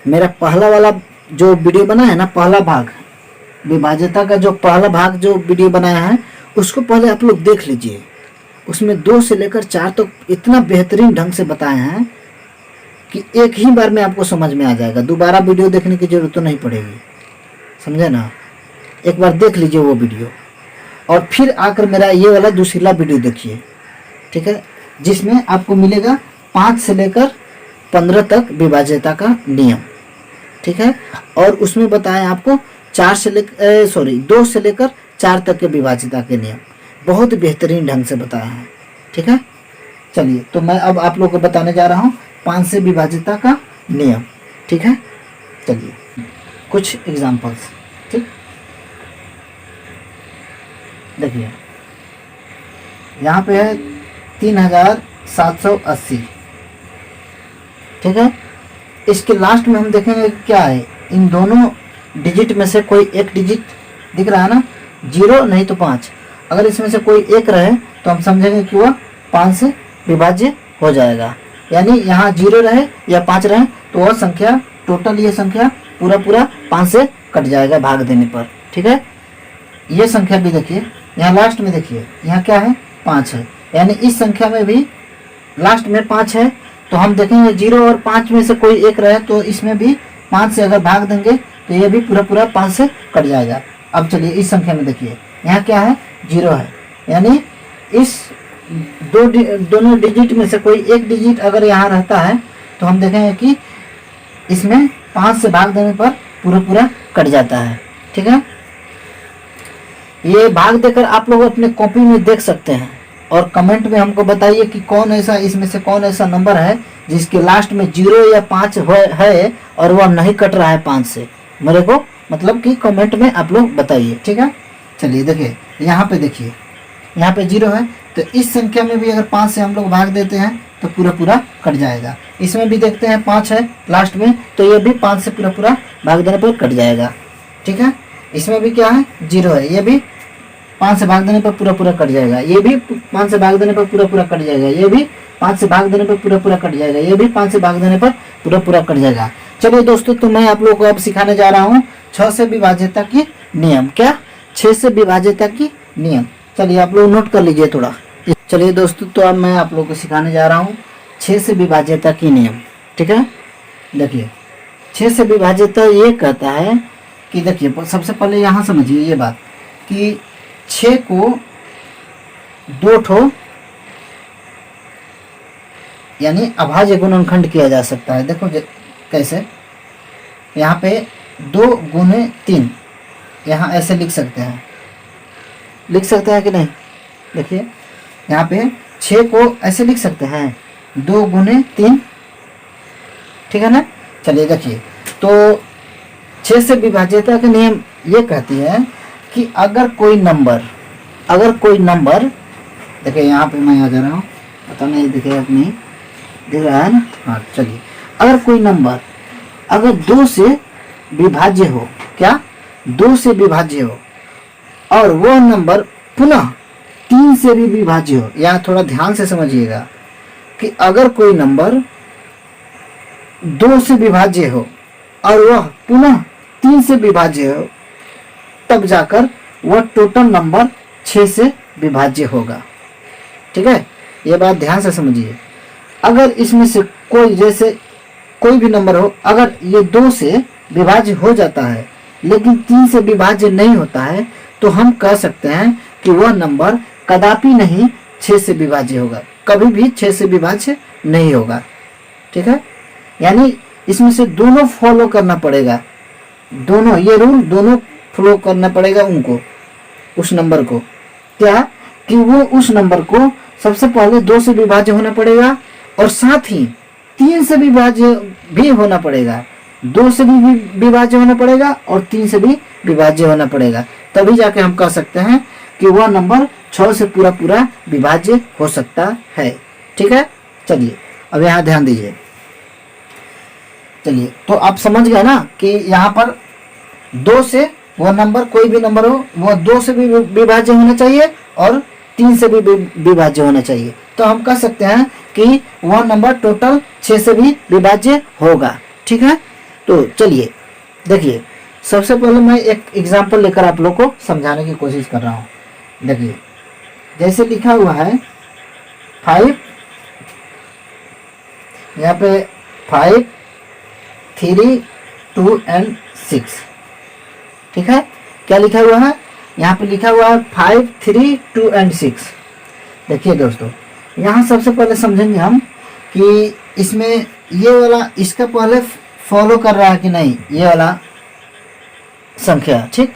मेरा पहला वाला जो वीडियो बना है ना, पहला भाग विभाज्यता का, जो पहला भाग जो वीडियो बनाया है उसको पहले आप लोग देख लीजिए। उसमें 2 से लेकर 4 तक इतना बेहतरीन ढंग से बताए हैं कि एक ही बार में आपको समझ में आ जाएगा। दोबारा वीडियो देखने की जरूरत तो नहीं पड़ेगी, समझे ना। एक बार देख लीजिए वो वीडियो और फिर आकर मेरा ये वाला दूसरा वीडियो देखिए, ठीक है, जिसमें आपको मिलेगा 5 से लेकर 15 तक विभाज्यता का नियम, ठीक है। और उसमें बताएं आपको 2 से लेकर 4 तक के विभाज्यता के नियम, बहुत बेहतरीन ढंग से बताया है, ठीक है। चलिए, तो मैं अब आप लोगों को बताने जा रहा हूँ 5 से विभाज्यता का नियम, ठीक है। चलिए कुछ एग्जाम्पल्स, ठीक। देखिए यहाँ पे है 3780, ठीक है। इसके लास्ट में हम देखेंगे क्या है, इन दोनों डिजिट में से कोई एक डिजिट दिख रहा है ना, 0 नहीं तो 5। अगर इसमें से कोई एक रहे तो हम समझेंगे कि वह 5 से विभाज्य हो जाएगा। यानी यहाँ 0 रहे या 5 रहे तो वह संख्या, टोटल ये संख्या पूरा 5 से कट जाएगा भाग देने पर, ठीक है। ये संख्या भी देखिए, यहाँ लास्ट में देखिए, यहाँ क्या है, 5 है। यानी इस संख्या में भी लास्ट में 5 है, तो हम देखेंगे 0 और 5 में से कोई एक रहे तो इसमें भी 5 से अगर भाग देंगे तो ये भी पूरा 5 से कट जाएगा। अब चलिए इस संख्या में देखिए, यहाँ क्या है, 0 है। यानी इस दोनों डिजिट में से कोई एक डिजिट अगर यहाँ रहता है तो हम देखेंगे कि इसमें 5 से भाग देने पर पूरा कट जाता है, ठीक है। ये भाग देकर आप लोग अपने कॉपी में देख सकते हैं और कमेंट में हमको बताइए कि कौन ऐसा, इसमें से कौन ऐसा नंबर है जिसके लास्ट में 0 या 5 है और वह नहीं कट रहा है 5 से। मेरे को मतलब कि कमेंट में आप लोग बताइए, ठीक है। चलिए देखिए, यहाँ पे देखिए, यहाँ पे 0 है तो इस संख्या में भी अगर 5 से हम लोग भाग देते हैं तो पूरा कट जाएगा। इसमें भी देखते हैं 5 है लास्ट में, तो ये भी 5 से पूरा भाग देने पर कट जाएगा, ठीक है। इसमें भी क्या है, 0 है, ये भी 5 से भाग देने पर पूरा कट जाएगा। ये भी 5 से भाग देने पर पूरा कट जाएगा। ये भी 5 से भाग देने पर पूरा कट जाएगा। ये भी 5 से भाग देने पर पूरा कट जाएगा। चलिए दोस्तों, तो मैं आप लोगों को अब सिखाने जा रहा हूँ 6 से विभाज्यता की नियम। क्या, 6 से विभाज्यता की नियम। चलिए आप लोग नोट कर लीजिए थोड़ा। चलिए दोस्तों, तो अब मैं आप लोगों को सिखाने जा रहा हूँ 6 से विभाज्यता की नियम, ठीक है। देखिए 6 से विभाज्यता ये कहता है कि, देखिए सबसे पहले यहाँ समझिए ये बात कि 6 को 2 ठो यानी अभाज्य गुणनखंड किया जा सकता है। देखो कैसे, यहाँ पे 2 गुने 3, यहाँ ऐसे लिख सकते हैं, कि नहीं। देखिए यहाँ पे 6 को ऐसे लिख सकते हैं, 2 गुने 3, ठीक है ना। चलिए देखिए, तो 6 से विभाज्यता का नियम ये कहती है कि अगर कोई नंबर, देखिए यहाँ पे मैं आ जा रहा हूँ, पता नहीं दिखेगा कि नहीं दिख रहा है ना, हाँ। चलिए, अगर कोई नंबर अगर 2 से विभाज्य हो, क्या, 2 से विभाज्य हो और वह नंबर पुनः 3 से भी विभाज्य हो, यहाँ थोड़ा ध्यान से समझिएगा कि अगर कोई नंबर 2 से विभाज्य हो और वह पुनः 3 से विभाज्य हो, तब जाकर वह टोटल नंबर 6 से विभाज्य होगा, ठीक है। यह बात ध्यान से समझिए। अगर इसमें से कोई, जैसे कोई भी नंबर हो, अगर ये 2 से विभाज्य हो जाता है लेकिन 3 से विभाज्य नहीं होता है, तो हम कह सकते हैं कि वह नंबर कदापि नहीं 6 से विभाज्य होगा, कभी भी 6 से विभाज्य नहीं होगा, ठीक है। यानी इसमें से दोनों फॉलो करना पड़ेगा, दोनों ये रूल दोनों फॉलो करना पड़ेगा उनको, उस नंबर को। क्या, कि वो उस नंबर को सबसे पहले 2 से विभाज्य होना पड़ेगा और साथ ही 3 से विभाज्य भी होना पड़ेगा, 2 से भी विभाज्य होना पड़ेगा और 3 से भी विभाज्य होना पड़ेगा, तभी जाके हम कह सकते हैं कि वह नंबर 6 से पूरा विभाज्य हो सकता है, ठीक है। चलिए अब यहाँ ध्यान दीजिए। चलिए, तो आप समझ गए ना कि यहाँ पर 2 से वह नंबर, कोई भी नंबर हो, वह 2 से भी विभाज्य होना चाहिए और 3 से भी विभाज्य होना चाहिए। तो हम कह सकते हैं कि वह नंबर टोटल 6 से भी विभाज्य होगा, ठीक है। तो चलिए देखिए, सबसे पहले मैं एक एग्जांपल लेकर आप लोग को समझाने की कोशिश कर रहा हूँ। देखिए जैसे लिखा हुआ है 5, यहाँ पे 5, 3, 2 एंड 6, ठीक है। क्या लिखा हुआ है यहाँ पे? लिखा हुआ है 5, 3, 2 एंड 6। देखिए दोस्तों, यहाँ सबसे पहले समझेंगे हम कि इसमें ये वाला इसका पहले फॉलो कर रहा है कि नहीं, ये वाला संख्या, ठीक।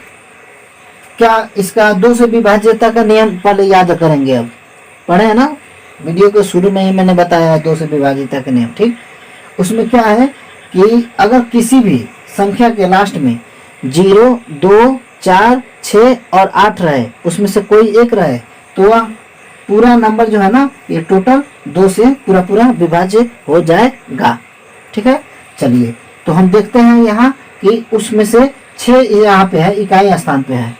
क्या इसका 2 से विभाज्यता का नियम पहले याद करेंगे। अब पढ़े हैं ना, वीडियो के शुरू में ही मैंने बताया है 2 से विभाज्यता का नियम, ठीक। उसमें क्या है कि अगर किसी भी संख्या के लास्ट में 0, 2, 4, 6 और 8 रहे, उसमें से कोई एक रहे, तो वह पूरा नंबर जो है ना, ये टोटल 2 से पूरा पूरा विभाज्य हो जाएगा, ठीक है। चलिए तो हम देखते हैं यहाँ कि उसमें से 6 यहाँ पे है, इकाई स्थान पे है,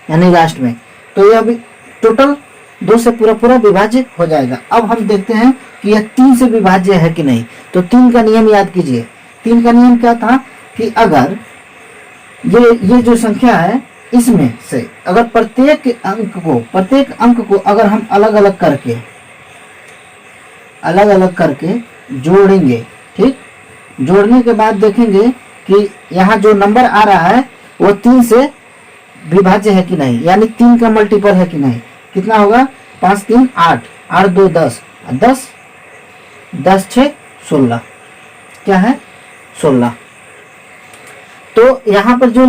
यानी लास्ट में, तो यह भी टोटल 2 से पूरा पूरा विभाज्य हो जाएगा। अब हम देखते हैं कि यह 3 से विभाज्य है कि नहीं। तो 3 का नियम याद कीजिए। 3 का नियम क्या था कि अगर ये जो संख्या है, इसमें से अगर प्रत्येक अंक को अगर हम अलग अलग करके जोड़ेंगे, ठीक। जोड़ने के बाद देखेंगे कि यहाँ जो नंबर आ रहा है वो 3 से विभाज्य है कि नहीं, यानी 3 का मल्टीपल है कि नहीं। कितना होगा? 5, 3, 8, 8, 2, 10, 10, 10, 6, 16, क्या है? 16। तो यहाँ पर जो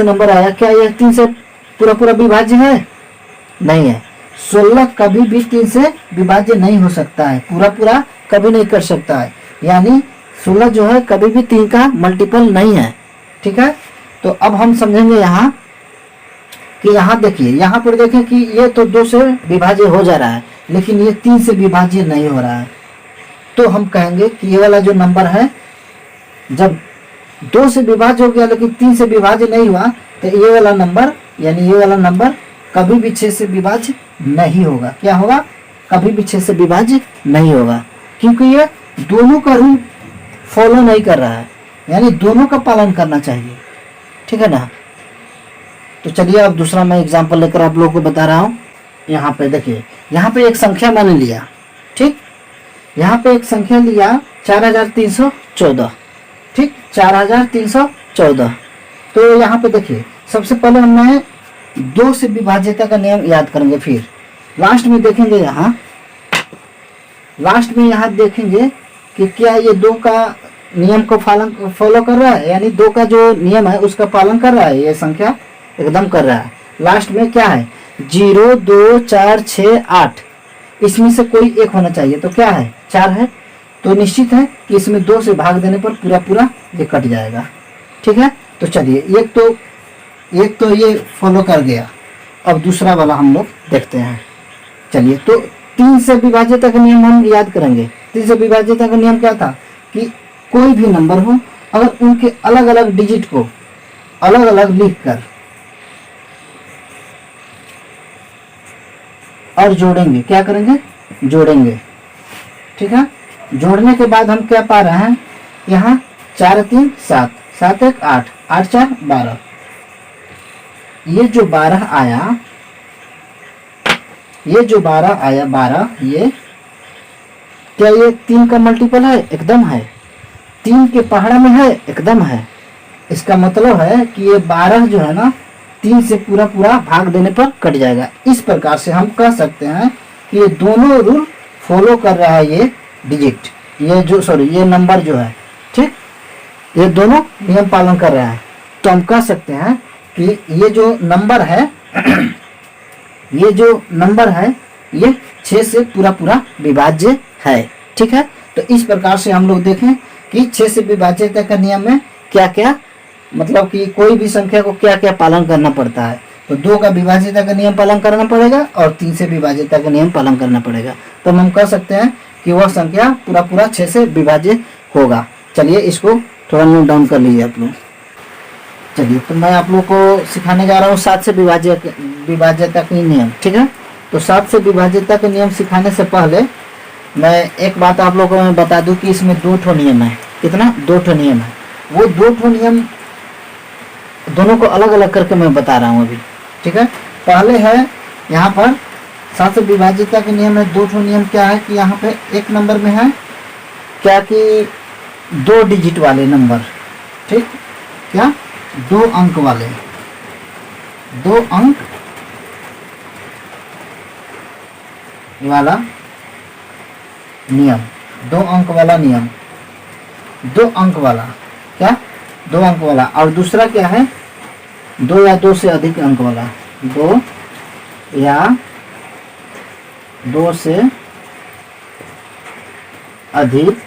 नंबर आया, क्या यह 3 से पूरा पूरा विभाज्य है? नहीं है। 16 कभी भी 3 से विभाज्य नहीं हो सकता है, पूरा पूरा कभी नहीं कर सकता है, यानी 16 जो है कभी भी 3 का मल्टीपल नहीं है, ठीक है। तो अब हम समझेंगे यहाँ कि यहाँ देखिए, यहाँ पर देखें कि ये तो 2 से विभाज्य हो जा रहा है, लेकिन ये 3 से विभाज्य नहीं हो रहा है। तो हम कहेंगे कि ये वाला जो नंबर है, जब 2 से विभाज्य हो गया लेकिन 3 से विभाज्य नहीं हुआ, तो ये वाला नंबर, यानी ये वाला नंबर कभी भी 6 से विभाज्य नहीं होगा। क्या होगा? कभी भी 6 से विभाज्य नहीं होगा, क्योंकि ये दोनों का रूल फॉलो नहीं कर रहा है, यानी दोनों का पालन करना चाहिए, ठीक है ना। तो चलिए अब दूसरा मैं एग्जांपल लेकर आप लोगों को बता रहा हूँ। यहाँ पे देखिए, यहाँ पे एक संख्या मैंने लिया, ठीक। यहाँ पे एक संख्या लिया 4314, ठीक, 4314। तो यहाँ पे देखिए, सबसे पहले हमने 2 से विभाज्यता का नियम याद करेंगे, फिर लास्ट में देखेंगे, यहाँ देखेंगे कि क्या ये 2 का नियम को फॉलो कर रहा है, यानी 2 का जो नियम है उसका पालन कर रहा है, ये संख्या एकदम कर रहा है। लास्ट में क्या है? 0, 2, 4, 6, 8, इसमें से कोई एक होना चाहिए, तो क्या है? 4 है। तो निश्चित है कि इसमें 2 से भाग देने पर पूरा पूरा ये कट जाएगा, ठीक है। तो चलिए, एक तो ये फॉलो कर गया। अब दूसरा वाला हम लोग देखते हैं। चलिए, तो 3 से विभाज्यता का नियम हम याद करेंगे। 3 से विभाज्यता का नियम क्या था कि कोई भी नंबर हो, अगर उनके अलग अलग डिजिट को अलग अलग लिखकर और जोड़ेंगे, क्या करेंगे? जोड़ेंगे, ठीक है। जोड़ने के बाद हम क्या पा रहे हैं? यहाँ 4, 3, 7, 7, 1, 8, 8, 4, 12। ये जो 12 आया, 12, ये क्या ये 3 का मल्टीपल है? एकदम है। 3 के पहाड़ा में है? एकदम है। इसका मतलब है कि ये 12 जो है ना, 3 से पूरा पूरा भाग देने पर कट जाएगा। इस प्रकार से हम कह सकते हैं कि ये दोनों रूल फॉलो कर रहा है, ये डिजिट, ये नंबर जो है, ठीक, ये दोनों नियम पालन कर रहा है। तो हम कह सकते हैं कि ये जो नंबर है, ये 6 से पूरा पूरा विभाज्य है, ठीक है। तो इस प्रकार से हम लोग देखें कि 6 से विभाज्यता का नियम में क्या क्या, मतलब कि कोई भी संख्या को क्या क्या पालन करना पड़ता है। तो 2 का विभाज्यता का नियम पालन करना पड़ेगा और 3 से विभाज्यता का नियम पालन करना पड़ेगा। तो हम कह सकते हैं कि वह संख्या पूरा पूरा 6 से विभाज्य होगा। चलिए, इसको थोड़ा नोट डाउन कर लीजिए आप लोग। चलिए, तो मैं आप लोग को सिखाने जा रहा हूँ 7 से विभाज्यता का नियम, ठीक है। तो 7 से विभाज्यता का नियम सिखाने से पहले मैं एक बात आप लोगों को बता दूं कि इसमें 2 ठो नियम है, कितना, 2 ठो नियम है। वो 2 ठो नियम दोनों को अलग अलग करके मैं बता रहा हूँ अभी, ठीक है। पहले है यहाँ पर 7 से विभाजिता के नियम है। 2 ठो नियम क्या है कि यहाँ पे एक नंबर में है क्या कि 2 डिजिट वाले नंबर, ठीक, क्या 2 अंक वाले, 2 अंक वाला नियम, 2 अंक वाला नियम, 2 अंक वाला, क्या 2 अंक वाला। और दूसरा क्या है 2 या 2 से अधिक अंक वाला, 2 या 2 से अधिक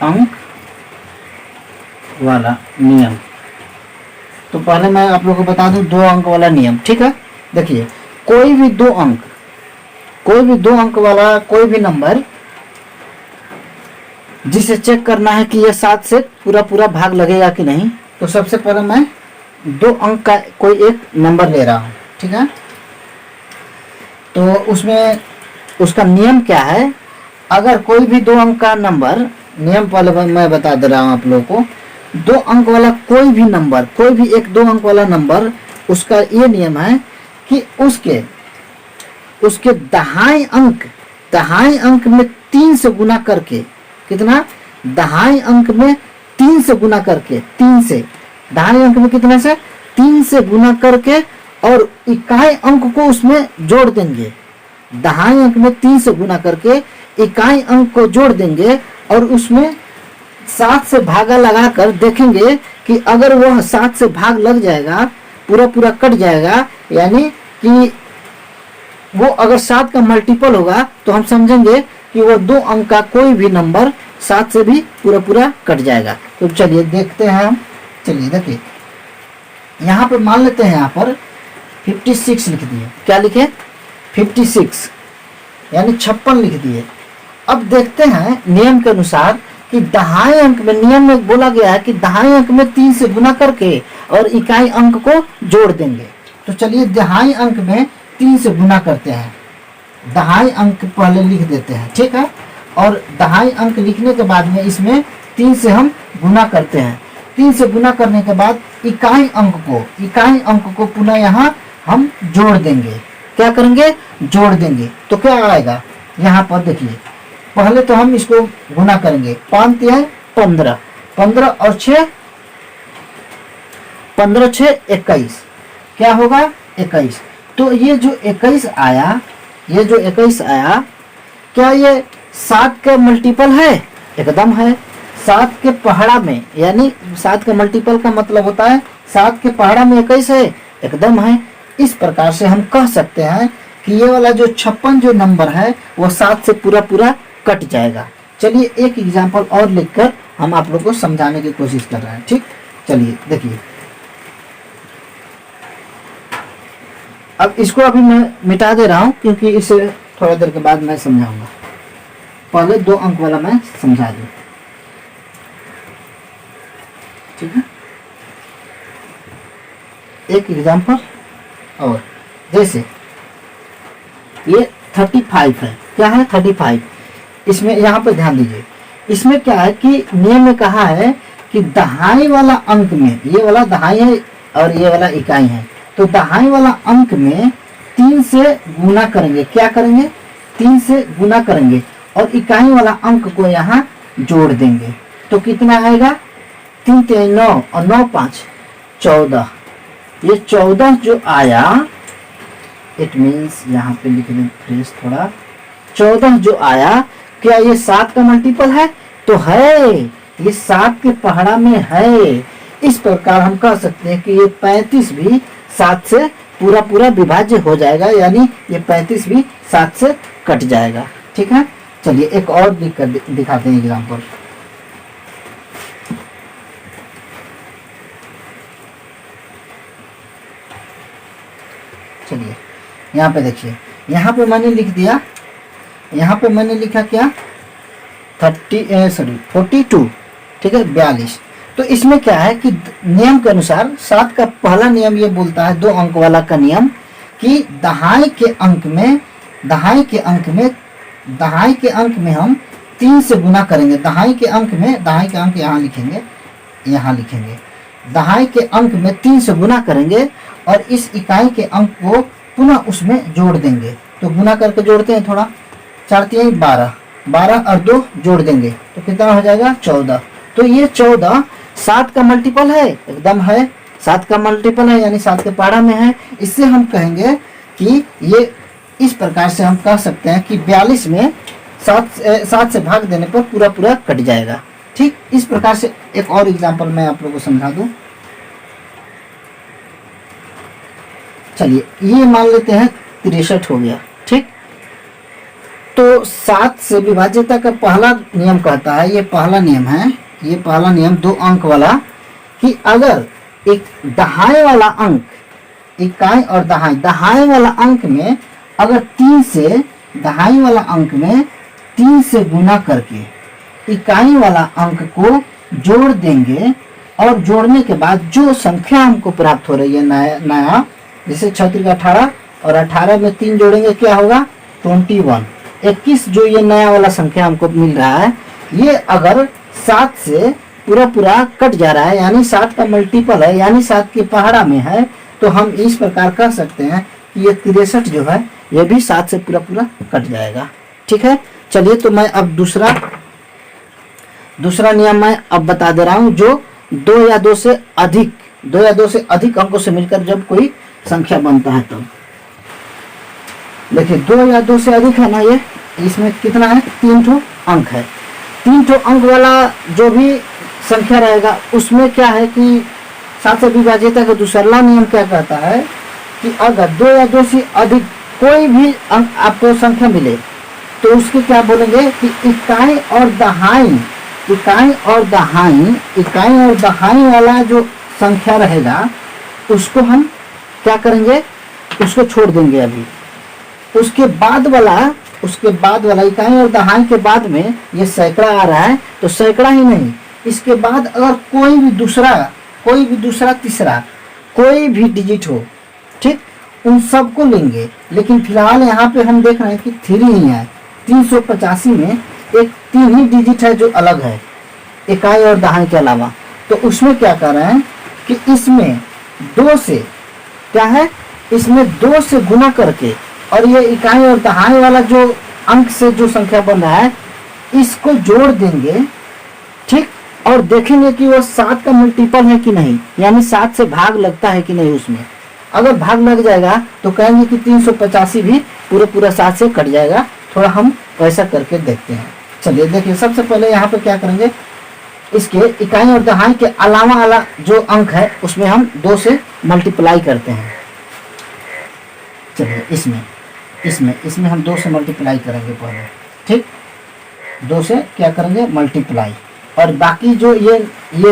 अंक वाला नियम। तो पहले मैं आप लोगों को बता दूं 2 अंक वाला नियम, ठीक है। देखिए कोई भी 2 अंक वाला कोई भी नंबर जिसे चेक करना है कि यह 7 से पूरा पूरा भाग लगेगा कि नहीं, तो सबसे पहले मैं 2 अंक का कोई एक नंबर ले रहा हूं, ठीक है। तो उसमें उसका नियम क्या है, अगर कोई भी 2 अंक का नंबर, नियम पहले मैं बता दे रहा हूं आप लोगों को, 2 अंक वाला कोई भी नंबर, कोई भी एक 2 अंक वाला नंबर, उसका ये नियम है कि उसके दहाई अंक में 3 से गुना करके, कितना, दहाई अंक में 3 से गुना करके, 3 से दहाई अंक में कितना से 3 से गुना करके और इकाई अंक को उसमें जोड़ देंगे। दहाई अंक में 3 से गुना करके इकाई अंक को जोड़ देंगे और उसमें 7 से भागा लगाकर देखेंगे कि अगर वह 7 से भाग लग जाएगा, पूरा पूरा कट जाएगा, यानी कि वो अगर 7 का मल्टीपल होगा तो हम समझेंगे कि वो 2 अंक का कोई भी नंबर 7 से भी पूरा पूरा कट जाएगा। तो चलिए देखते हैं हम। चलिए देखिए यहाँ पे मान लेते हैं, यहाँ पर 56 लिख दिए, क्या लिखे 56, यानी 56 लिख दिए। अब देखते हैं नियम के अनुसार कि दहाई अंक में, नियम में बोला गया है कि दहाई अंक में 3 से गुना करके और इकाई अंक को जोड़ देंगे। तो चलिए दहाई अंक में 3 से गुना करते हैं, दहाई अंक पहले लिख देते हैं, ठीक है। और दहाई अंक लिखने के बाद में इसमें 3 से हम गुना करते हैं। 3 से गुना करने के बाद इकाई अंक को पुनः यहाँ हम जोड़ देंगे। क्या करेंगे, जोड़ देंगे। तो क्या आएगा, यहाँ पर देखिए पहले तो हम इसको गुना करेंगे, 5 तिहाई 15, 15 और 6, 15 6 21, क्या होगा 21। तो ये जो 21 आया, क्या ये 7 का मल्टीपल है, एकदम है। 7 के पहाड़ा में, यानी 7 का मल्टीपल का मतलब होता है 7 के पहाड़ा में 21 है, एकदम है। इस प्रकार से हम कह सकते हैं कि ये वाला जो 56 जो नंबर है वो 7 से पूरा पूरा कट जाएगा। चलिए एक एग्जांपल और लिखकर हम आप लोग को समझाने की कोशिश कर रहे हैं, ठीक। चलिए देखिए, अब इसको अभी मैं मिटा दे रहा हूं क्योंकि इसे थोड़ा देर के बाद मैं समझाऊंगा। पहले 2 अंक वाला मैं समझा दूं, ठीक है। एक एग्जांपल और, जैसे ये 35 है, क्या है 35। इसमें यहाँ पे ध्यान दीजिए, इसमें क्या है कि नियम में कहा है कि दहाई वाला अंक में, ये वाला दहाई है और ये वाला इकाई है, तो दहाई वाला अंक में 3 से गुना करेंगे। क्या करेंगे, 3 से गुना करेंगे और इकाई वाला अंक को यहाँ जोड़ देंगे। तो कितना आएगा, 3 3 9 और 9 5 14। ये 14 जो आया, इट मीन्स यहाँ पे लिख दें फ्रेश थोड़ा, 14 जो आया, क्या ये 7 का मल्टीपल है, तो है, ये 7 के पहाड़ा में है। इस प्रकार हम कह सकते हैं कि ये 35 भी 7 से पूरा पूरा विभाज्य हो जाएगा, यानी ये 35 भी 7 से कट जाएगा, ठीक है। चलिए एक और लिख कर दिखाते हैं एग्जाम्पल। चलिए यहाँ पे देखिए, यहाँ पे मैंने लिख दिया, यहाँ पे मैंने लिखा क्या 42, ठीक है, 42। तो इसमें क्या है कि नियम के अनुसार 7 का पहला नियम ये बोलता है, 2 अंक वाला का नियम, कि दहाई के अंक में दहाई के अंक में हम 3 से गुना करेंगे। दहाई के अंक यहाँ लिखेंगे, यहाँ लिखेंगे। दहाई के अंक में 3 से गुना करेंगे और इस इकाई के अंक को पुनः उसमें जोड़ देंगे। तो गुना करके जोड़ते हैं थोड़ा, 4 3 12, 12 और 2 जोड़ देंगे तो कितना हो जाएगा 14। तो ये 14 7 का मल्टीपल है, एकदम है 7 का मल्टीपल है, यानी 7 के पहाड़ा में है। इससे हम कहेंगे कि ये इस प्रकार से हम कह सकते हैं कि 42 में 7 से भाग देने पर पूरा पूरा कट जाएगा। ठीक, इस प्रकार से एक और एग्जांपल मैं आप लोगों को समझा दूं। चलिए ये मान लेते हैं 63 हो गया। ठीक, तो 7 से विभाज्यता का पहला नियम कहता है, ये पहला नियम है, ये पहला नियम 2 अंक वाला, कि अगर एक दहाई वाला अंक, इकाई और दहाई वाला अंक में अगर 3 से, दहाई वाला अंक में 3 से गुना करके इकाई वाला अंक को जोड़ देंगे और जोड़ने के बाद जो संख्या हमको प्राप्त हो रही है नया जैसे 36 18 और 18 में 3 जोड़ेंगे क्या होगा 21, 21 जो ये नया वाला संख्या हमको मिल रहा है, ये अगर 7 से पूरा कट जा रहा है, यानी 7 का मल्टीपल है, यानी 7 के पहाड़ा में है, तो हम इस प्रकार कह सकते हैं कि ये 63 जो है ये भी 7 से पूरा कट जाएगा। ठीक है, चलिए तो मैं अब दूसरा नियम मैं अब बता दे रहा हूं, जो 2 या 2 से अधिक अंकों से मिलकर जब कोई संख्या बनता है। तो देखिए 2 या 2 से अधिक है ना, ये इसमें कितना है 3 ठो अंक है। 3 ठो अंक वाला जो भी संख्या रहेगा उसमें क्या है कि 7 से विभाज्यता का दूसरा नियम क्या कहता है कि अगर 2 या 2 से अधिक कोई भी अंक आपको संख्या मिले तो उसके क्या बोलेंगे कि इकाई और दहाई वाला जो संख्या रहेगा उसको हम क्या करेंगे, उसको छोड़ देंगे। अभी उसके बाद वाला इकाई और दहाई के बाद में ये सैकड़ा आ रहा है, तो सैकड़ा ही नहीं, इसके बाद अगर कोई भी दूसरा तीसरा कोई भी डिजिट हो, ठीक, उन सबको लेंगे। लेकिन फिलहाल यहाँ पे हम देख रहे हैं कि 3 ही है। 385 में एक 3 ही डिजिट है जो अलग है इकाई और दहाई के अलावा। तो उसमें क्या कर रहे हैं कि इसमें 2 से क्या है, इसमें 2 से गुना करके और ये इकाई और दहाई वाला जो अंक से जो संख्या बन रहा है इसको जोड़ देंगे। ठीक, और देखेंगे कि वो 7 का मल्टीपल है कि नहीं, यानी 7 से भाग लगता है कि नहीं। उसमें अगर भाग लग जाएगा तो कहेंगे कि 385 भी पूरा 7 से कट जाएगा। थोड़ा हम वैसा करके देखते हैं। चलिए देखिए, सबसे पहले यहाँ पे क्या करेंगे, इसके इकाई और दहाई के अलावा वाला जो अंक है उसमें हम 2 से मल्टीप्लाई करते हैं। चलिए इसमें हम 2 से मल्टीप्लाई करेंगे पहले। ठीक, 2 से क्या करेंगे मल्टीप्लाई, और बाकी जो ये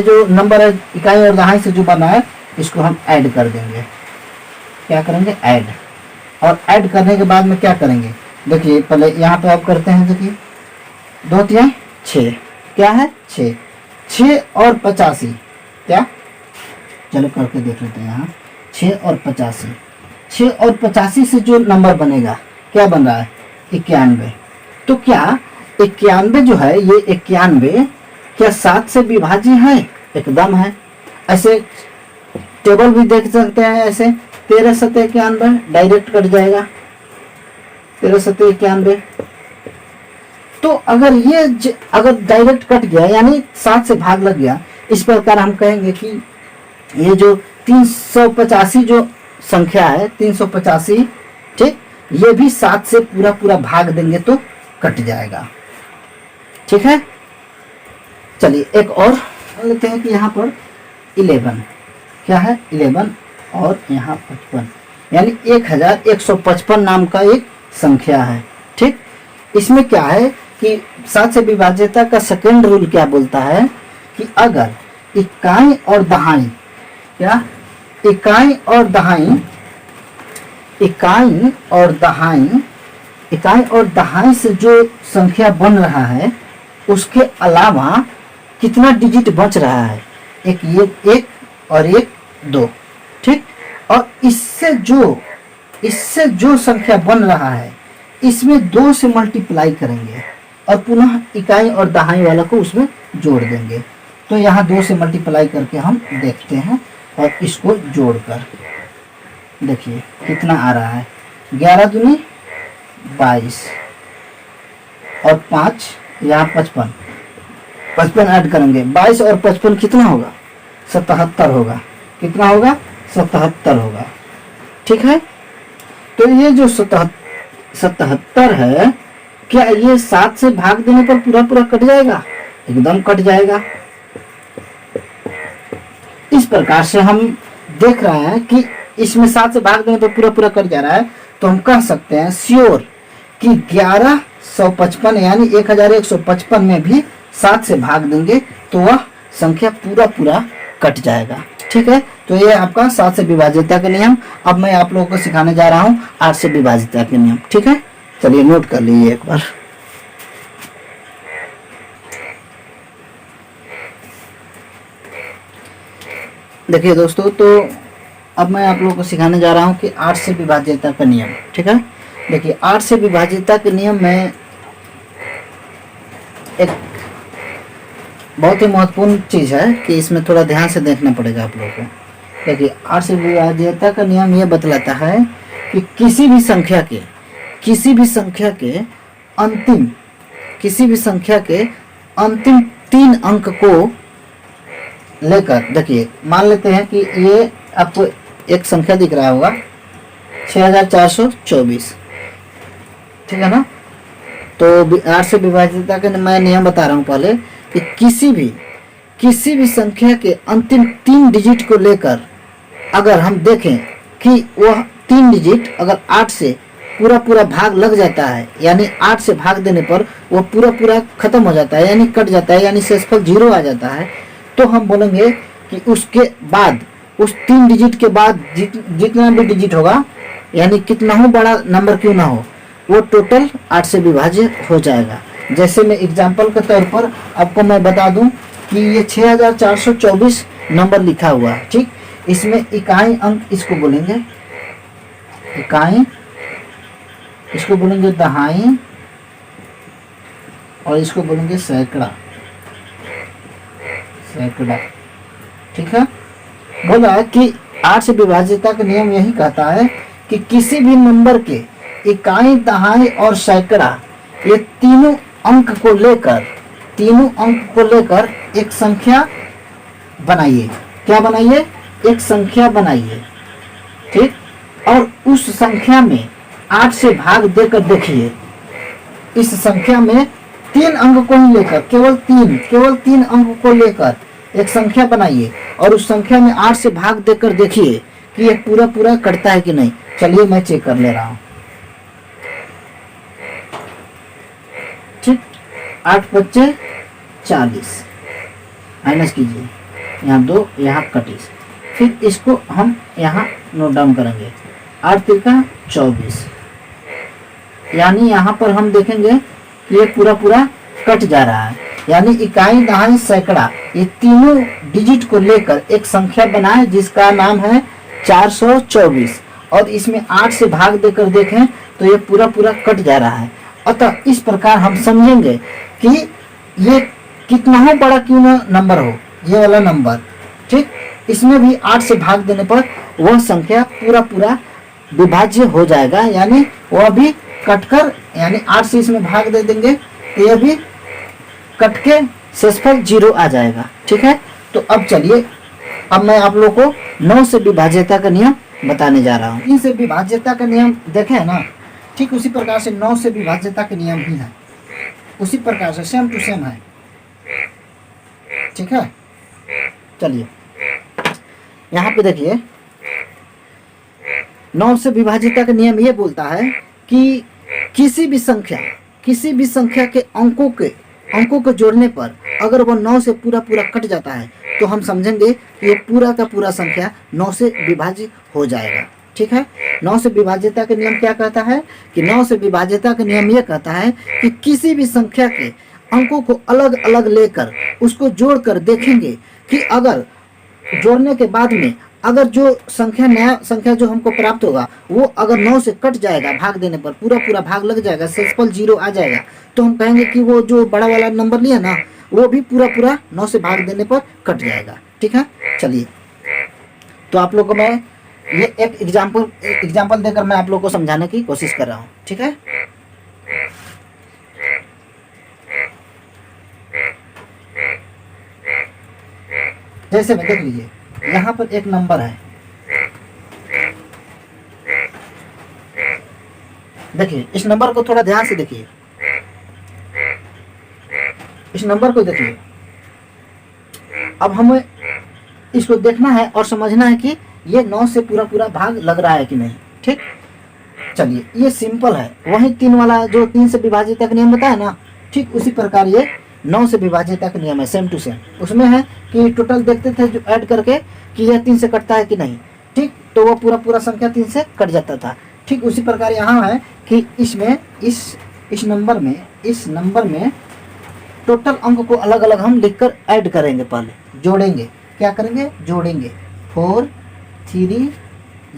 जो नंबर है इकाई और दहाई से जो बना है इसको हम ऐड कर देंगे। क्या करेंगे, ऐड। और ऐड करने के बाद में क्या करेंगे, देखिए पहले यहाँ पे आप करते हैं, देखिए 2 3 6 क्या है 6 और 85 क्या, चलो करके देख लेते हैं। यहाँ 6 और 85 से जो नंबर बनेगा क्या बन रहा है 91। तो क्या 91 जो है, ये 91 क्या 7 से विभाज्य है, एकदम है। ऐसे टेबल भी देख सकते हैं, ऐसे 13 7 91 डायरेक्ट कट जाएगा 13 7 91। तो अगर अगर डायरेक्ट कट गया यानी 7 से भाग लग गया, इस प्रकार हम कहेंगे कि ये जो 385 जो संख्या है 385, ठीक, ये भी 7 से पूरा भाग देंगे तो कट जाएगा। ठीक है, चलिए एक और लेते हैं कि यहाँ पर 11 क्या है 11 और यहाँ 55, यानी 1155 नाम का एक संख्या है। ठीक, इसमें क्या है कि 7 से विभाज्यता का सेकेंड रूल क्या बोलता है कि अगर इकाई और दहाई क्या, इकाई और दहाई से जो संख्या बन रहा है उसके अलावा कितना डिजिट बच रहा है, एक और एक 2। ठीक, और इससे जो संख्या बन रहा है इसमें 2 से मल्टीप्लाई करेंगे और पुनः इकाई और दहाई वाला को उसमें जोड़ देंगे। तो यहाँ 2 से मल्टीप्लाई करके हम देखते हैं और इसको जोड़कर देखिए कितना आ रहा है। 11 दूनी 22 और 5 यहाँ 55 ऐड करेंगे। 22 और 55 कितना होगा? 77 होगा। कितना होगा? 77 होगा। ठीक है। तो ये जो 77 है, क्या ये 7 से भाग देने पर पूरा पूरा कट जाएगा? एकदम कट जाएगा। इस प्रकार से हम देख रहे हैं कि इसमें 7 से भाग देने पर पूरा पूरा कट जा रहा है, तो हम कह सकते हैं श्योर कि 1155 यानी 1155 में भी 7 से भाग देंगे तो वह संख्या पूरा पूरा कट जाएगा। ठीक है। तो ये आपका 7 से विभाज्यता का नियम। अब मैं आप लोगों को सिखाने जा रहा हूँ 8 से विभाज्यता के नियम। ठीक है, चलिए नोट कर लीजिए एक बार। देखिए दोस्तों, तो अब मैं आप लोगों को सिखाने जा रहा हूँ कि 8 से विभाज्यता का नियम। ठीक है। देखिए 8 से विभाज्यता के नियम में एक बहुत ही महत्वपूर्ण चीज है कि इसमें थोड़ा ध्यान से देखना पड़ेगा आप लोगों को। देखिए 8 से विभाज्यता का नियम ये बतलाता है कि किसी भी संख्या के अंतिम 3 अंक को लेकर, देखिए मान लेते हैं कि ये आपको एक संख्या दिख रहा होगा 6424। ठीक है ना। तो 8 से विभाज्यता का मैं नियम बता रहा हूँ पहले कि किसी भी संख्या के अंतिम 3 डिजिट को लेकर अगर हम देखें कि वह 3 डिजिट अगर 8 से पूरा पूरा भाग लग जाता है, यानी 8 से भाग देने पर वह पूरा पूरा खत्म हो जाता है, यानी कट जाता है, यानी शेषफल 0 आ जाता है, तो हम बोलेंगे कि उसके बाद उस 3 डिजिट के बाद जितना भी डिजिट होगा, यानी कितना हो बड़ा नंबर क्यों ना हो, वो टोटल 8 से विभाज्य हो जाएगा। जैसे मैं एग्जाम्पल के तौर पर आपको मैं बता दूं कि ये 6424 नंबर लिखा हुआ है। ठीक, इसमें इकाई अंक इसको बोलेंगे इकाई, इसको बोलेंगे दहाई और इसको बोलेंगे सैकड़ा। ठीक है। बोला कि 8 से विभाज्यता का नियम यही कहता है कि किसी भी नंबर के इकाई, दहाई और सैकड़ा, ये तीनों अंक को लेकर एक संख्या बनाइए। क्या बनाइए? एक संख्या बनाइए। ठीक, और उस संख्या में 8 से भाग देकर देखिए। इस संख्या में 3 अंक को ही लेकर, केवल तीन अंक को लेकर एक संख्या बनाइए और उस संख्या में 8 से भाग देकर देखिए कि ये पूरा पूरा कटता है कि नहीं। चलिए मैं चेक कर ले रहा हूं। ठीक, 8 × 40 माइनस कीजिए, यहाँ 2, यहाँ 21। फिर इसको हम यहाँ नोट डाउन करेंगे। 8 × 24, यानी यहाँ पर हम देखेंगे कि ये पूरा पूरा कट जा रहा है, यानी इकाई, दहाई, सैकड़ा, ये तीनों डिजिट को लेकर एक संख्या बनाए जिसका नाम है 424 और इसमें 8 से भाग देकर देखें तो ये पूरा पूरा कट जा रहा है। अतः इस प्रकार हम समझेंगे कि ये कितना हो बड़ा क्यों ना नंबर हो, ये वाला नंबर। ठीक, इसमें भी 8 से भाग देने पर वह संख्या पूरा पूरा विभाज्य हो जाएगा, यानी वह भी कटकर, यानी 8 से इसमें भाग दे देंगे तो यह भी कट के शेषफल 0 आ जाएगा। ठीक है। तो अब चलिए, अब मैं आप लोग को 9 से विभाज्यता का नियम बताने जा रहा हूँ। 3 से विभाज्यता का नियम देखे है ना, ठीक उसी प्रकार से 9 से विभाज्यता का नियम भी है, उसी प्रकार से सेम टू सेम है। ठीक है। चलिए यहाँ पे देखिए, 9 से विभाज्यता का नियम ये बोलता है कि किसी भी संख्या के अंकों को जोड़ने पर अगर वह 9 से पूरा पूरा कट जाता है तो हम समझेंगे कि ये पूरा का पूरा संख्या 9 से विभाज्य हो जाएगा। ठीक है। 9 से विभाज्यता का नियम क्या कहता है कि 9 से विभाज्यता का नियम यह कहता है कि किसी भी संख्या के अंकों को अलग अलग लेकर उसको जोड़कर देखेंगे कि अगर जोड़ने के बाद में अगर जो संख्या नया संख्या जो हमको प्राप्त होगा वो अगर 9 से कट जाएगा, भाग देने पर पूरा पूरा भाग लग जाएगा, शेषफल 0 आ जाएगा, तो हम कहेंगे कि वो जो बड़ा वाला नंबर लिया ना वो भी पूरा पूरा 9 से भाग देने पर कट जाएगा। ठीक है, चलिए तो आप लोग को मैं ये एक एग्जाम्पल देकर मैं आप लोग को समझाने की कोशिश कर रहा हूँ। ठीक है, जैसे में देख लीजिए यहाँ पर एक नंबर है, देखिए इस नंबर को थोड़ा ध्यान से देखिए, इस नंबर को देखिए। अब हमें इसको देखना है और समझना है कि ये 9 से पूरा पूरा भाग लग रहा है कि नहीं। ठीक, चलिए ये सिंपल है, वही 3 वाला जो 3 से विभाजित का नियम बताया ना, ठीक उसी प्रकार ये 9 से विभाजित का नियम है, सेम टू सेम। उसमें है कि टोटल देखते थे जो ऐड करके कि यह 3 से कटता है कि नहीं। ठीक, तो वो पूरा पूरा संख्या 3 से कट जाता था। ठीक उसी प्रकार यहाँ है कि इसमें इस नंबर में टोटल अंक को अलग अलग हम लिखकर ऐड करेंगे, पहले जोड़ेंगे। क्या करेंगे? जोड़ेंगे 4 3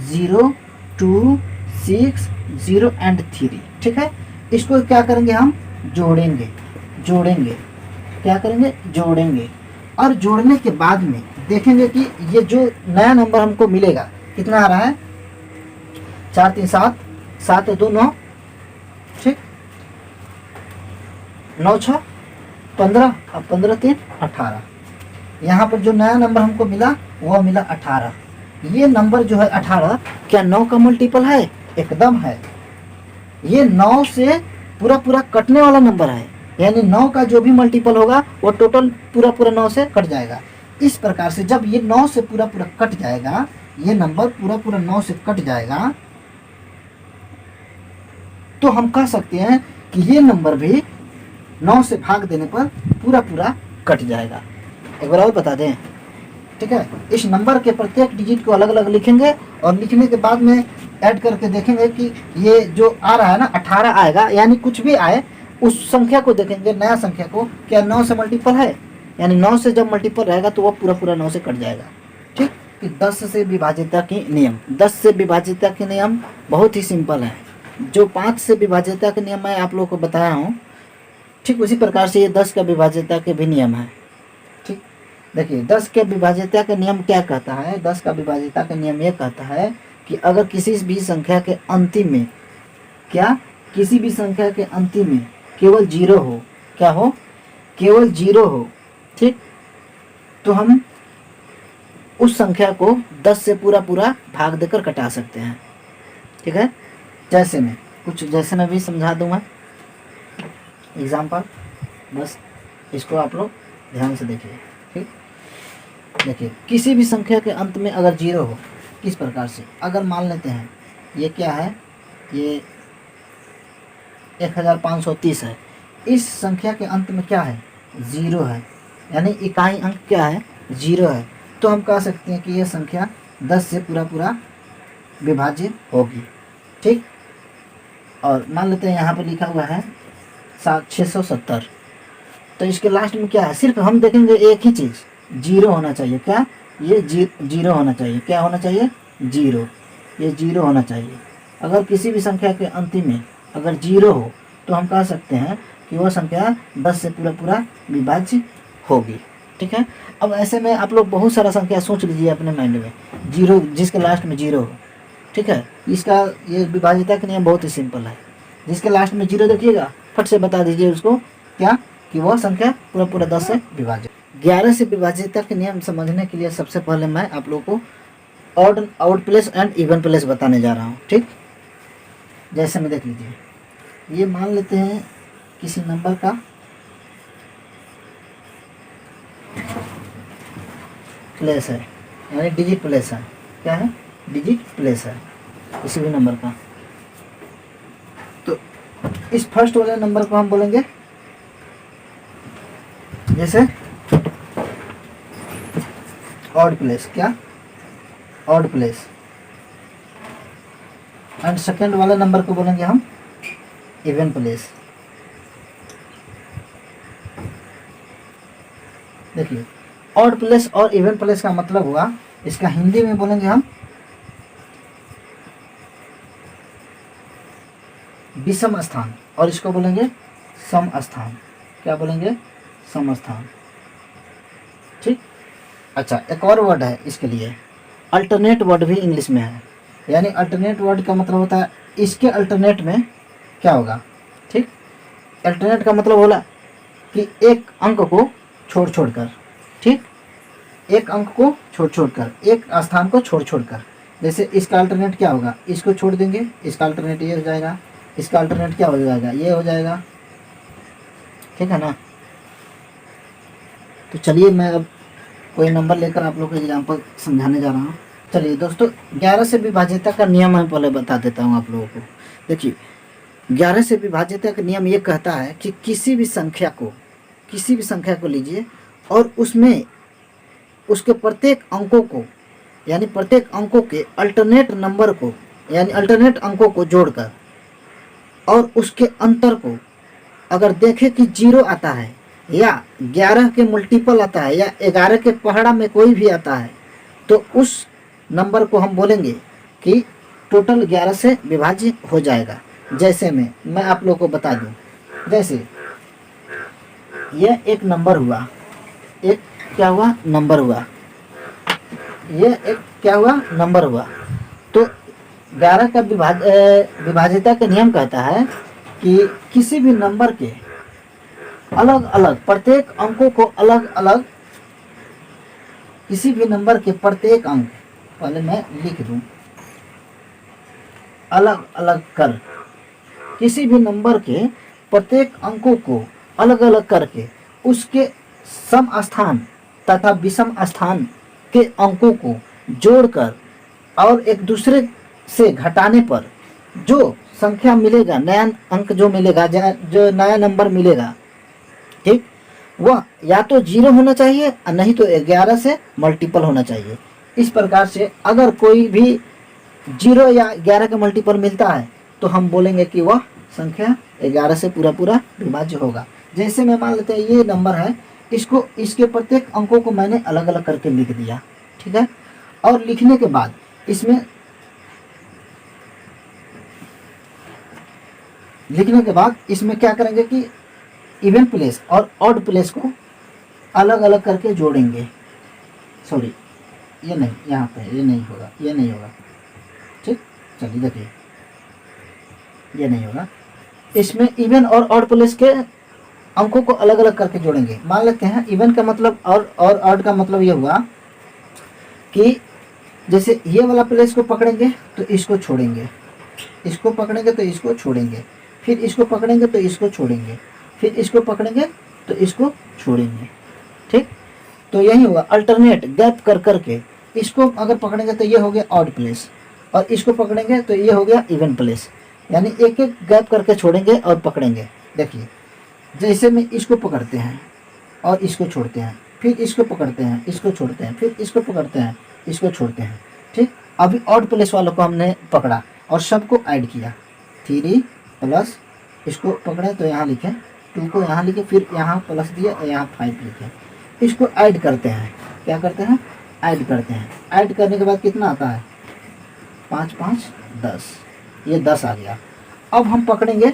0 2 6 0 एंड 3। ठीक है, इसको क्या करेंगे? हम जोड़ेंगे। क्या करेंगे? जोड़ेंगे। और जोड़ने के बाद में देखेंगे कि ये जो नया नंबर हमको मिलेगा कितना आ रहा है, 4 3 7 7 2 9, ठीक 9 6 15, अब 15 3 18। यहाँ पर जो नया नंबर हमको मिला वो मिला 18। ये नंबर जो है 18 क्या 9 का मल्टीपल है? एकदम है। ये 9 से पूरा पूरा कटने वाला नंबर है, यानी 9 का जो भी मल्टीपल होगा वो टोटल पूरा पूरा 9 से कट जाएगा। इस प्रकार से जब ये 9 से पूरा पूरा कट जाएगा, ये नंबर पूरा पूरा 9 से कट जाएगा, तो हम कह सकते हैं कि ये नंबर भी 9 से भाग देने पर पूरा पूरा कट जाएगा। एक बार और बता दें, ठीक है। इस नंबर के प्रत्येक डिजिट को अलग अलग लिखेंगे और लिखने के बाद में ऐड करके देखेंगे कि ये जो आ रहा है ना 18 आएगा, यानी कुछ भी आए उस संख्या को देखेंगे, नया संख्या को, क्या 9 से मल्टीपल है, यानी 9 से जब मल्टीपल रहेगा तो वो पूरा पूरा 9 से कट जाएगा। ठीक, कि 10 से विभाज्यता की नियम, 10 से विभाज्यता के नियम बहुत ही सिंपल है। जो 5 से विभाज्यता के नियम मैं आप लोगों को बताया हूँ, ठीक उसी प्रकार से ये 10 का विभाज्यता के भी नियम है। ठीक, देखिए 10 के विभाज्यता का नियम क्या कहता है? 10 का विभाज्यता का नियम ये कहता है कि अगर किसी भी संख्या के अंतिम में, क्या किसी भी संख्या के अंतिम में केवल 0 हो, क्या हो? केवल 0 हो, ठीक, तो हम उस संख्या को 10 से पूरा पूरा भाग देकर कटा सकते हैं। ठीक है, जैसे मैं भी समझा दूंगा एग्जाम्पल, बस इसको आप लोग ध्यान से देखिए। ठीक, देखिए किसी भी संख्या के अंत में अगर 0 हो, किस प्रकार से, अगर मान लेते हैं ये क्या है, ये 1530 है, इस संख्या के अंत में क्या है? 0 है, यानी इकाई अंक क्या है? 0 है, तो हम कह सकते हैं कि यह संख्या 10 से पूरा पूरा विभाज्य होगी। ठीक, और मान लेते हैं यहाँ पर लिखा हुआ है 670, तो इसके लास्ट में क्या है? सिर्फ हम देखेंगे एक ही चीज़, 0 होना चाहिए। क्या? ये 0 होना चाहिए। क्या होना चाहिए? 0, ये 0 होना चाहिए। अगर किसी भी संख्या के अंतिम में अगर 0 हो तो हम कह सकते हैं कि वह संख्या 10 से पूरा पूरा विभाज्य होगी। ठीक है, अब ऐसे में आप लोग बहुत सारा संख्या सोच लीजिए अपने माइंड में, 0 जिसके लास्ट में 0 हो। ठीक है, इसका ये विभाज्यता का नियम बहुत ही सिंपल है। जिसके लास्ट में 0 देखिएगा, फट से बता दीजिए उसको क्या, कि वह संख्या पूरा पूरा 10 से विभाजित। 11 से विभाज्यता के नियम समझने के लिए सबसे पहले मैं आप लोगों को odd place and even place बताने जा रहा हूँ। ठीक, जैसे में देख लीजिए, ये मान लेते हैं किसी नंबर का प्लेस है, यानी डिजिट प्लेस है। क्या है? डिजिट प्लेस है किसी भी नंबर का। तो इस फर्स्ट वाले नंबर को हम बोलेंगे जैसे ऑड प्लेस। क्या? Odd place. एंड सेकेंड वाले नंबर को बोलेंगे हम इवन प्लेस। देखिए ऑड प्लेस और इवन प्लेस का मतलब हुआ इसका हिंदी में बोलेंगे हम विषम स्थान, और इसको बोलेंगे सम स्थान। क्या बोलेंगे? सम स्थान। ठीक। अच्छा, एक और वर्ड है इसके लिए, अल्टरनेट वर्ड भी इंग्लिश में है। यानी अल्टरनेट वर्ड का मतलब होता है इसके अल्टरनेट में क्या होगा। ठीक। अल्टरनेट का मतलब बोला कि एक अंक को छोड़ छोड़ कर, ठीक, एक अंक को छोड़ छोड़ कर, एक स्थान को छोड़ छोड़ कर। जैसे इसका अल्टरनेट क्या होगा, इसको छोड़ देंगे, इसका अल्टरनेट ये हो जाएगा, इसका अल्टरनेट क्या हो जाएगा, ये हो जाएगा। ठीक है ना। तो चलिए मैं अब कोई नंबर लेकर आप लोग को एग्जाम्पल समझाने जा रहा हूँ। चलिए दोस्तों, 11 से विभाज्यता का नियम मैं पहले बता देता हूँ आप लोगों को। देखिए, 11 से विभाज्यता का नियम ये कहता है कि किसी भी संख्या को लीजिए और उसमें उसके प्रत्येक अंकों को, यानी प्रत्येक अंकों के अल्टरनेट नंबर को, यानी अल्टरनेट अंकों को जोड़कर और उसके अंतर को अगर देखें कि 0 आता है या 11 के मल्टीपल आता है या 11 के पहाड़ा में कोई भी आता है, तो उस नंबर को हम बोलेंगे कि टोटल 11 से विभाज्य हो जाएगा। जैसे मैं आप लोगों को बता दूं, जैसे यह एक नंबर हुआ, एक क्या हुआ, नंबर हुआ, यह एक क्या हुआ, नंबर हुआ। तो 11 का विभाज्यता का नियम कहता है कि किसी भी नंबर के अलग अलग प्रत्येक अंकों को अलग अलग, किसी भी नंबर के प्रत्येक अंक, पहले मैं लिख दूं, अलग अलग कर, किसी भी नंबर के प्रत्येक अंकों को अलग अलग करके उसके सम स्थान तथा विषम स्थान के अंकों को जोड़कर और एक दूसरे से घटाने पर जो संख्या मिलेगा, नया अंक जो मिलेगा, जो नया नंबर मिलेगा, ठीक, वह या तो 0 होना चाहिए और नहीं तो 11 से मल्टीपल होना चाहिए। इस प्रकार से अगर कोई भी 0 या 11 का मल्टीपल मिलता है तो हम बोलेंगे कि वह संख्या 11 से पूरा पूरा विभाज्य होगा। जैसे मैं मान लेते हैं ये नंबर है, इसको, इसके प्रत्येक अंकों को मैंने अलग अलग करके लिख दिया, ठीक है। और लिखने के बाद इसमें क्या करेंगे कि इवन प्लेस और ऑड प्लेस को अलग अलग करके जोड़ेंगे। सॉरी, ये नहीं, यहाँ पे ये नहीं होगा, ये नहीं होगा, ठीक। चलिए देखिए, ये नहीं होगा। इसमें इवन और ऑड प्लेस के अंकों को अलग अलग करके जोड़ेंगे। मान लेते हैं इवन का मतलब और ऑड का मतलब ये हुआ कि जैसे ये वाला प्लेस को पकड़ेंगे तो इसको छोड़ेंगे, इसको पकड़ेंगे तो इसको छोड़ेंगे, फिर इसको पकड़ेंगे तो इसको छोड़ेंगे, फिर इसको पकड़ेंगे तो इसको छोड़ेंगे, ठीक। तो यही होगा अल्टरनेट, गैप कर करके इसको अगर पकड़ेंगे तो ये हो गया ऑड प्लेस, और इसको पकड़ेंगे तो ये हो गया इवन प्लेस। यानी एक एक गैप करके छोड़ेंगे और पकड़ेंगे। देखिए, जैसे में इसको पकड़ते हैं और इसको छोड़ते हैं, फिर इसको पकड़ते हैं, इसको छोड़ते हैं, फिर इसको पकड़ते हैं, इसको छोड़ते हैं, ठीक। अभी ऑड प्लेस वालों को हमने पकड़ा और सबको ऐड किया, 3 प्लस, इसको पकड़े तो यहाँ लिखे 2 को यहाँ लिखे, फिर यहाँ प्लस दिए और यहाँ 5 लिखे। इसको ऐड करते हैं, क्या करते हैं, ऐड करते हैं। ऐड करने के बाद कितना आता है, 5 5 10, ये 10 आ गया। अब हम पकड़ेंगे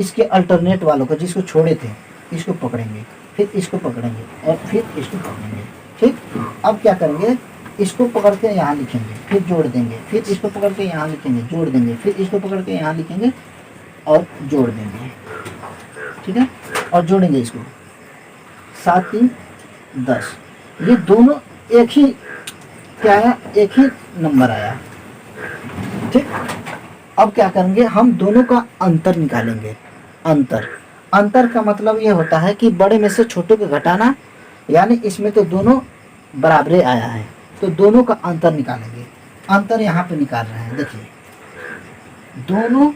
इसके अल्टरनेट वालों को, जिसको छोड़े थे, इसको पकड़ेंगे, फिर इसको पकड़ेंगे और फिर इसको पकड़ेंगे, ठीक। अब क्या करेंगे, इसको पकड़ के यहाँ लिखेंगे, फिर जोड़ देंगे, फिर इसको पकड़ के यहाँ लिखेंगे, जोड़ देंगे, फिर इसको पकड़ के यहाँ लिखेंगे और जोड़ देंगे, ठीक है। और जोड़ेंगे इसको, 7 3 10, ये दोनों एक ही क्या आया, एक ही नंबर आया, ठीक। अब क्या करेंगे, हम दोनों का अंतर निकालेंगे। अंतर का मतलब ये होता है कि बड़े में से छोटे को घटाना, यानी इसमें तो दोनों बराबरे आया है तो दोनों का अंतर निकालेंगे। अंतर यहाँ पे निकाल रहे हैं, देखिए, दोनों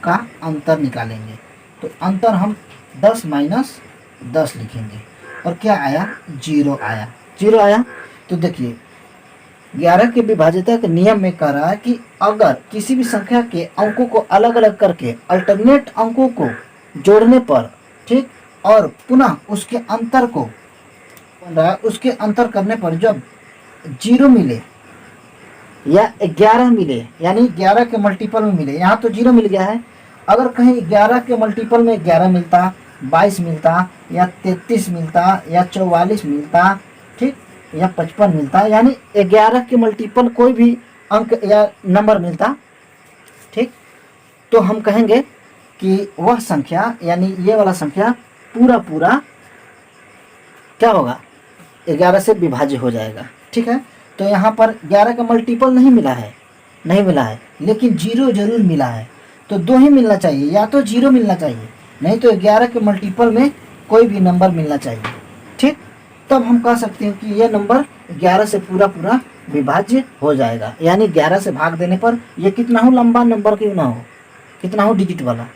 का अंतर निकालेंगे तो अंतर हम 10 माइनस 10 लिखेंगे और क्या आया, 0 आया। 0 आया तो देखिए, 11 के विभाज्यता के नियम में कह रहा है कि अगर किसी भी संख्या के अंकों को अलग अलग करके अल्टरनेट अंकों को जोड़ने पर, ठीक, और पुनः उसके अंतर को, उसके अंतर करने पर जब 0 मिले या 11 मिले, यानी 11 के मल्टीपल में मिले। यहाँ तो 0 मिल गया है, अगर कहीं 11 के मल्टीपल में 11 मिलता, 22 मिलता, या 33 मिलता, या 44 मिलता, ठीक, या 55 मिलता, यानी 11 के मल्टीपल कोई भी अंक या नंबर मिलता, ठीक, तो हम कहेंगे कि वह संख्या, यानी ये वाला संख्या पूरा पूरा क्या होगा, 11 से विभाज्य हो जाएगा। ठीक है, तो यहाँ पर 11 का मल्टीपल नहीं मिला है, लेकिन 0 जरूर मिला है, तो 2 ही मिलना चाहिए, या तो 0 मिलना चाहिए, नहीं तो 11 के मल्टीपल में कोई भी नंबर मिलना चाहिए। ठीक, तब हम कह सकते हैं कि यह नंबर 11 से पूरा पूरा विभाज्य हो जाएगा। यानी 11 से भाग देने पर यह कितना हो लंबा नंबर क्यों ना हो, कितना हो डिजिट वाला,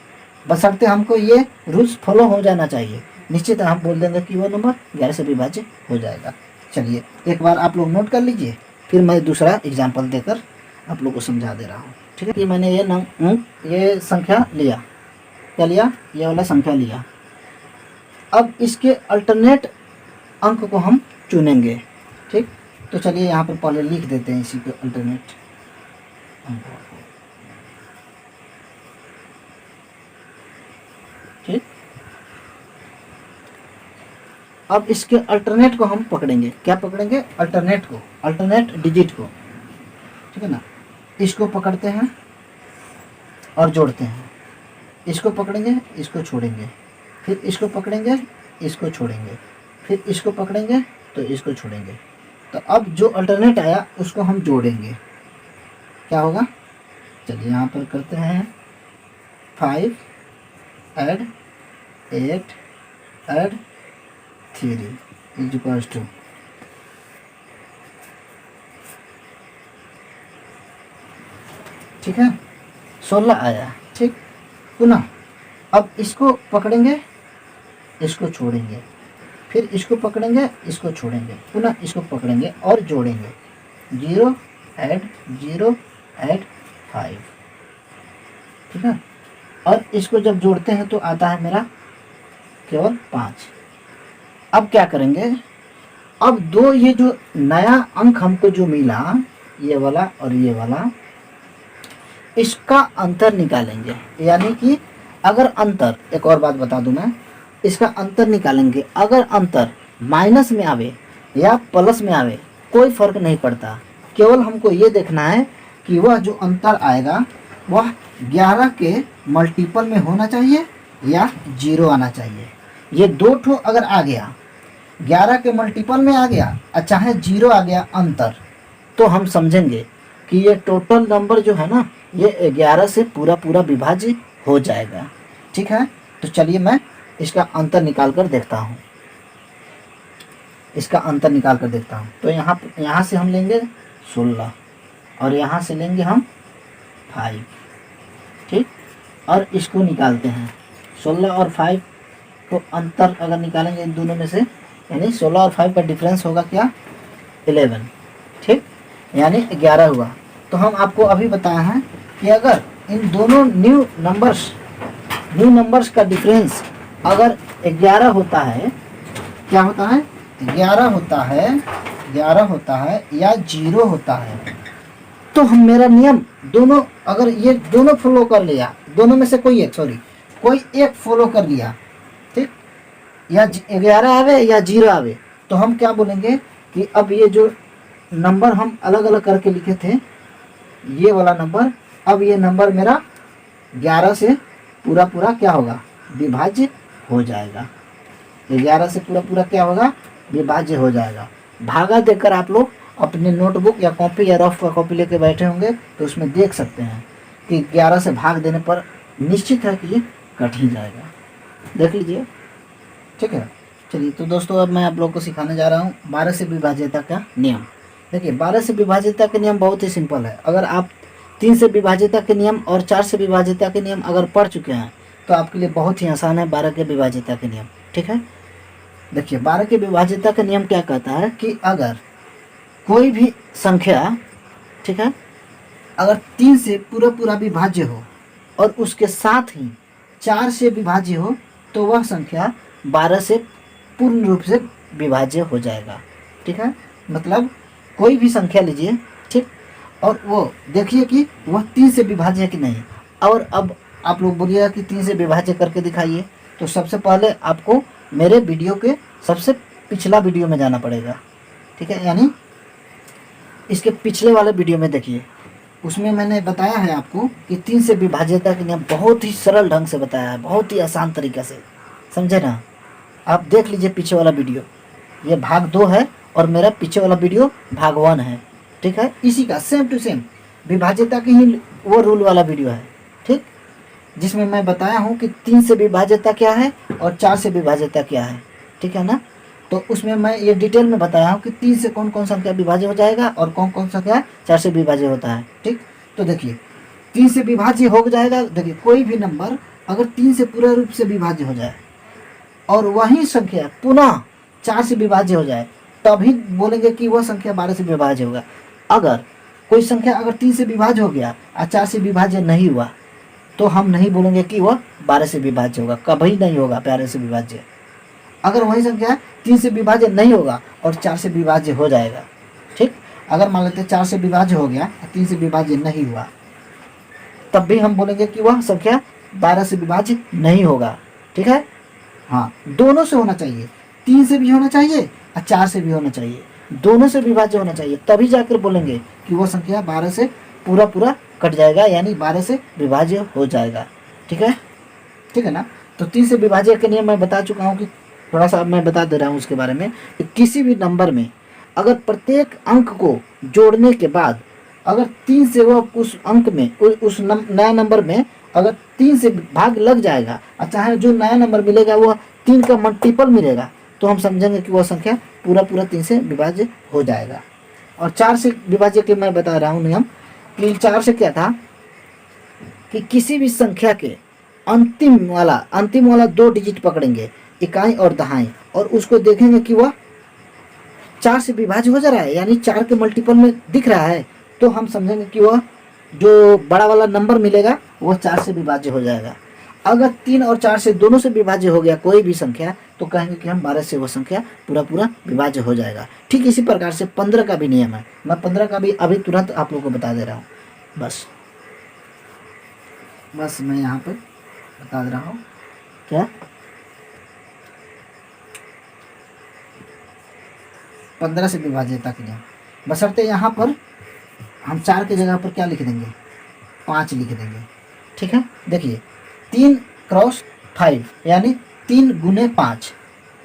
बशर्ते हमको ये रूल्स फॉलो हो जाना चाहिए, निश्चित हम बोल देंगे कि वह नंबर 11 से विभाज्य हो जाएगा। चलिए एक बार आप लोग नोट कर लीजिए, फिर मैं दूसरा एग्जाम्पल देकर आप लोग को समझा दे रहा हूँ। ठीक है, कि मैंने ये संख्या लिया, क्या लिया, ये वाला संख्या लिया। अब इसके अल्टरनेट अंक को हम चुनेंगे। ठीक, तो चलिए यहाँ पर पहले लिख देते हैं इसी के अल्टरनेट अंक। ठीक, अब इसके अल्टरनेट को हम पकड़ेंगे, क्या पकड़ेंगे, अल्टरनेट को, अल्टरनेट डिजिट को। ठीक है ना, इसको पकड़ते हैं और जोड़ते हैं, इसको पकड़ेंगे, इसको छोड़ेंगे, फिर इसको पकड़ेंगे, इसको छोड़ेंगे, फिर इसको पकड़ेंगे तो इसको छोड़ेंगे। तो अब जो अल्टरनेट आया उसको हम जोड़ेंगे, क्या होगा, चलिए यहाँ पर करते हैं 5 add 8 add 3 is equals to, ठीक है, 16 आया। ठीक, पुनः अब इसको पकड़ेंगे, इसको छोड़ेंगे, फिर इसको पकड़ेंगे, इसको छोड़ेंगे, पुनः इसको पकड़ेंगे और जोड़ेंगे, 0 ऐड 5। ठीक है, और इसको जब जोड़ते हैं तो आता है मेरा केवल 5। अब क्या करेंगे, अब दो ये जो नया अंक हमको जो मिला, ये वाला और ये वाला, इसका अंतर निकालेंगे। यानी कि अगर अंतर, एक और बात बता दूं मैं, इसका अंतर निकालेंगे, अगर अंतर माइनस में आवे या प्लस में आवे कोई फर्क नहीं पड़ता, केवल हमको ये देखना है कि वह जो अंतर आएगा वह 11 के मल्टीपल में होना चाहिए या 0 आना चाहिए। ये दो ठो अगर आ गया, 11 के मल्टीपल में आ गया और चाहे 0 आ गया अंतर, तो हम समझेंगे कि ये टोटल नंबर जो है ना, ये 11 से पूरा पूरा विभाज्य हो जाएगा। ठीक है, तो चलिए मैं इसका अंतर निकाल कर देखता हूँ, इसका अंतर निकाल कर देखता हूँ। तो यहाँ से हम लेंगे 16 और यहाँ से लेंगे हम 5। ठीक, और इसको निकालते हैं, 16 और 5 को अंतर अगर निकालेंगे इन दोनों में से, यानी 16 और 5 का डिफरेंस होगा क्या, 11। ठीक, यानी 11 हुआ। तो हम आपको अभी बताया है कि अगर इन दोनों न्यू नंबर्स का डिफरेंस अगर 11 होता है, क्या होता है, 11 होता है या 0 होता है, तो हम मेरा नियम दोनों, अगर ये दोनों फॉलो कर लिया, दोनों में से कोई एक फॉलो कर लिया, ठीक, या 11 आवे या 0 आवे, तो हम क्या बोलेंगे कि अब ये जो नंबर हम अलग अलग करके लिखे थे, ये वाला नंबर, अब ये नंबर मेरा 11 से पूरा पूरा क्या होगा, विभाज्य हो जाएगा। 11 से पूरा पूरा क्या होगा, विभाज्य हो जाएगा। भागा देकर आप लोग अपने नोटबुक या कॉपी या रफ कॉपी लेके बैठे होंगे तो उसमें देख सकते हैं कि 11 से भाग देने पर निश्चित है कि ये कट ही जाएगा, देख लीजिए। ठीक है, चलिए तो दोस्तों अब मैं आप लोग को सिखाने जा रहा हूँ 12 से विभाज्यता का नियम। देखिए 12 से विभाज्यता के नियम बहुत ही सिंपल है। अगर आप 3 से विभाज्यता के नियम और 4 से विभाज्यता के नियम अगर पढ़ चुके हैं तो आपके लिए बहुत ही आसान है 12 के विभाज्यता के नियम। ठीक है, देखिए 12 के विभाज्यता का नियम क्या कहता है कि अगर कोई भी संख्या, ठीक है, अगर 3 से पूरा पूरा विभाज्य हो और उसके साथ ही 4 से विभाज्य हो तो वह संख्या 12 से पूर्ण रूप से विभाज्य हो जाएगा। ठीक है, मतलब कोई भी संख्या लीजिए, ठीक, और वो देखिए कि वह 3 से विभाज्य है कि नहीं। और अब आप लोग बोलिएगा कि 3 से विभाज्य करके दिखाइए। तो सबसे पहले आपको मेरे वीडियो के सबसे पिछला वीडियो में जाना पड़ेगा, ठीक है, यानी इसके पिछले वाले वीडियो में देखिए, उसमें मैंने बताया है आपको कि 3 से विभाज्यता के नियम बहुत ही सरल ढंग से बताया है, बहुत ही आसान तरीके से, समझे ना। आप देख लीजिए पीछे वाला वीडियो, ये भाग 2 है और मेरा पीछे वाला वीडियो भाग 1 है, ठीक है। इसी का सेम टू सेम विभाज्यता की ही वो रूल वाला वीडियो है, ठीक, जिसमें मैं बताया हूँ कि 3 से विभाज्यता क्या है और 4 से विभाज्यता क्या है, ठीक है ना। तो उसमें मैं ये डिटेल में बताया हूँ कि 3 से कौन कौन संख्या विभाज्य हो जाएगा और कौन कौन संख्या 4 से विभाज्य होता है, ठीक। तो देखिए 3 से विभाज्य हो जाएगा, देखिए कोई भी नंबर अगर 3 से पूर्ण रूप से विभाज्य हो जाए और वही संख्या पुनः 4 से विभाज्य हो जाए, तभी बोलेंगे कि वह संख्या 12 से विभाज्य होगा। अगर कोई संख्या अगर 3 से विभाज्य हो गया और 4 से विभाज्य नहीं हुआ, तो हम नहीं बोलेंगे कि वह 12 से विभाज्य होगा, कभी नहीं होगा 12 से विभाज्य। अगर वही संख्या 3 से विभाज्य नहीं होगा और 4 से विभाज्य हो जाएगा, ठीक। अगर मान लेते 4 से विभाज्य हो गया और 3 से विभाज्य नहीं हुआ, तब भी हम बोलेंगे कि वह संख्या 12 से विभाज्य नहीं होगा, ठीक है। हाँ, दोनों से होना चाहिए, 3 से भी होना चाहिए और 4 से भी होना चाहिए, दोनों से विभाज्य होना चाहिए, तभी जाकर बोलेंगे कि वो संख्या 12 से पूरा कट जाएगा, यानी 12 से विभाज्य हो जाएगा, ठीक है ना। तो 3 से विभाज्य के नियम मैं बता चुका हूँ, कि थोड़ा सा मैं बता दे रहा हूँ उसके बारे में, कि किसी भी नंबर में अगर प्रत्येक अंक को जोड़ने के बाद अगर 3 से वो उस अंक में उस नया नंबर में अगर 3 से भाग लग जाएगा, चाहे जो नया नंबर मिलेगा वह 3 का मल्टीपल मिलेगा, तो हम समझेंगे कि वह संख्या पूरा 3 से विभाज्य हो जाएगा। और 4 से विभाज्य के मैं बता रहा हूँ नियम, कि 4 से क्या था कि किसी भी संख्या के अंतिम वाला 2 डिजिट पकड़ेंगे, इकाई और दहाई, और उसको देखेंगे कि वह 4 से विभाज्य हो जा रहा है, यानी 4 के मल्टीपल में दिख रहा है, तो हम समझेंगे कि वह जो बड़ा वाला नंबर मिलेगा वह 4 से विभाज्य हो जाएगा। अगर 3 और 4 से दोनों से विभाज्य हो गया कोई भी संख्या, तो कहेंगे कि हम 12 से वो संख्या पूरा विभाज्य हो जाएगा। ठीक इसी प्रकार से 15 का भी नियम है, मैं 15 का भी अभी तुरंत आप लोगों को बता दे रहा हूँ। बस मैं यहाँ पर बता दे रहा हूँ क्या 15 से विभाज्यता के नियम, बशर्ते यहाँ पर हम 4 की जगह पर क्या लिख देंगे, 5 लिख देंगे, ठीक है। देखिए 3 क्रॉस 5 यानी 3 गुने 5,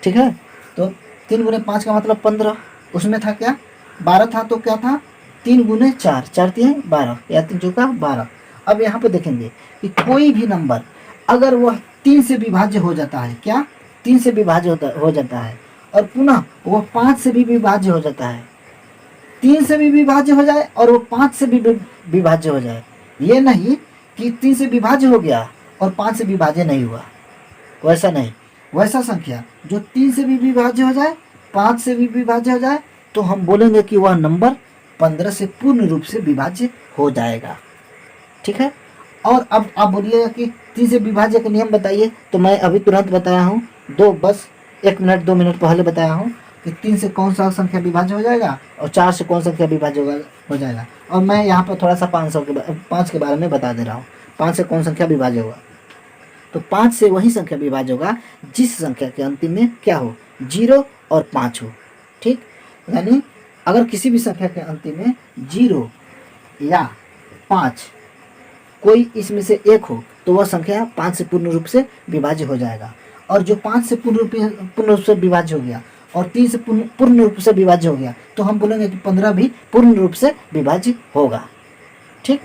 ठीक है। तो 3 गुने 5 का मतलब 15, उसमें था क्या 12 था, तो क्या था 3 गुने 4, 4 3 12 या 3 चौका 12। अब यहाँ पे देखेंगे कि कोई भी नंबर अगर वह 3 से विभाज्य हो जाता है, क्या 3 से विभाज्य हो जाता है, और पुनः वह 5 से भी विभाज्य हो जाता है, 3 से भी विभाज्य हो जाए और वो 5 से भी विभाज्य हो जाए, ये नहीं कि 3 से विभाज्य हो गया और 5 से विभाज्य नहीं हुआ, वैसा नहीं। वैसा संख्या जो 3 से भी विभाज्य हो जाए, 5 से भी विभाज्य हो जाए, तो हम बोलेंगे कि वह नंबर 15 से पूर्ण रूप से विभाज्य हो जाएगा, ठीक है। और अब आप बोलिएगा कि 3 से विभाज्य का नियम बताइए, तो मैं अभी तुरंत बताया हूँ, बस 1 मिनट 2 मिनट पहले बताया हूँ कि 3 से कौन सा संख्या विभाज्य हो जाएगा और 4 से कौन सा संख्या विभाज्य हो जाएगा। और मैं यहाँ पर थोड़ा सा 5 के बारे में बता दे रहा हूँ, 5 से कौन संख्या विभाज्य होगा। तो 5 से वही संख्या विभाज्य होगा जिस संख्या के अंतिम में क्या हो, 0 और 5 हो, ठीक। यानी अगर किसी भी संख्या के अंतिम में 0 या 5 कोई इसमें से एक हो, तो वह संख्या 5 से पूर्ण रूप से विभाज्य हो जाएगा। और जो 5 से पूर्ण रूप से विभाज्य हो गया और 3 से पूर्ण रूप से विभाज्य हो गया, तो हम बोलेंगे कि 15 भी पूर्ण रूप से विभाज्य होगा, ठीक।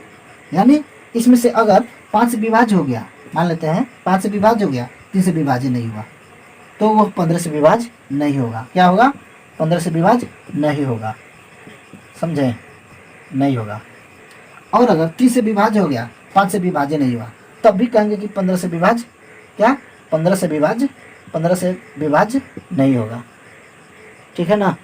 यानी इसमें से अगर 5 से विभाज्य हो गया, मान लेते हैं 5 से विभाज्य हो गया, 3 से विभाज्य नहीं हुआ, तो वह 15 से विभाज्य नहीं होगा। क्या होगा, 15 से विभाज्य नहीं होगा, समझे, नहीं होगा। और अगर 3 से विभाज्य हो गया, 5 से विभाज्य नहीं हुआ, तब भी कहेंगे कि 15 से विभाज्य क्या 15 से विभाज्य नहीं होगा, ठीक है ना।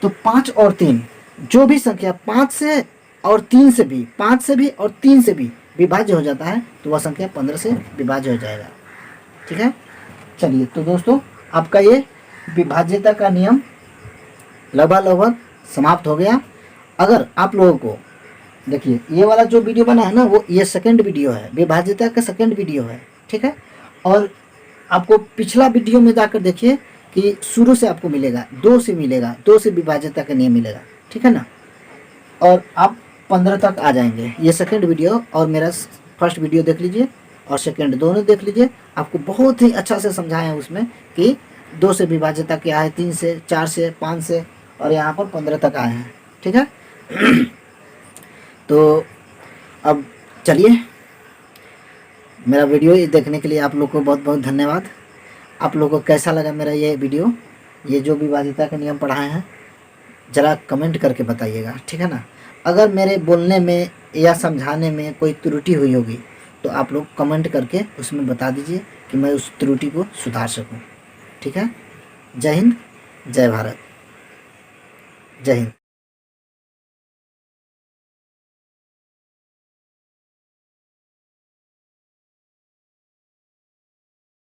तो 5 और 3 जो भी संख्या 5 से और 3 से भी, 5 से भी और 3 से भी विभाज्य हो जाता है, तो वह संख्या 15 से विभाज्य हो जाएगा, ठीक है। चलिए, तो दोस्तों आपका ये विभाज्यता का नियम लगभग समाप्त हो गया। अगर आप लोगों को देखिए ये वाला जो वीडियो बना है ना, वो ये सेकंड वीडियो है, विभाज्यता का सेकंड वीडियो है, ठीक है। और आपको पिछला वीडियो में जाकर देखिए कि शुरू से आपको मिलेगा, 2 से मिलेगा, 2 से विभाज्यता का नियम मिलेगा, ठीक है ना। और आप 15 तक आ जाएंगे। ये सेकंड वीडियो और मेरा फर्स्ट वीडियो देख लीजिए और सेकंड दोनों देख लीजिए, आपको बहुत ही अच्छा से समझाए हैं उसमें कि 2 से विभाज्यता क्या है, 3 से, 4 से, 5 से, और यहाँ पर 15 तक आए हैं, ठीक है। तो अब चलिए, मेरा वीडियो देखने के लिए आप लोग को बहुत बहुत धन्यवाद। आप लोगों को कैसा लगा मेरा ये वीडियो, ये जो विभाज्यता के नियम पढ़ाए हैं, ज़रा कमेंट करके बताइएगा, ठीक है ना। अगर मेरे बोलने में या समझाने में कोई त्रुटि हुई होगी तो आप लोग कमेंट करके उसमें बता दीजिए कि मैं उस त्रुटि को सुधार सकूं, ठीक है। जय हिंद, जय भारत, जय हिंद।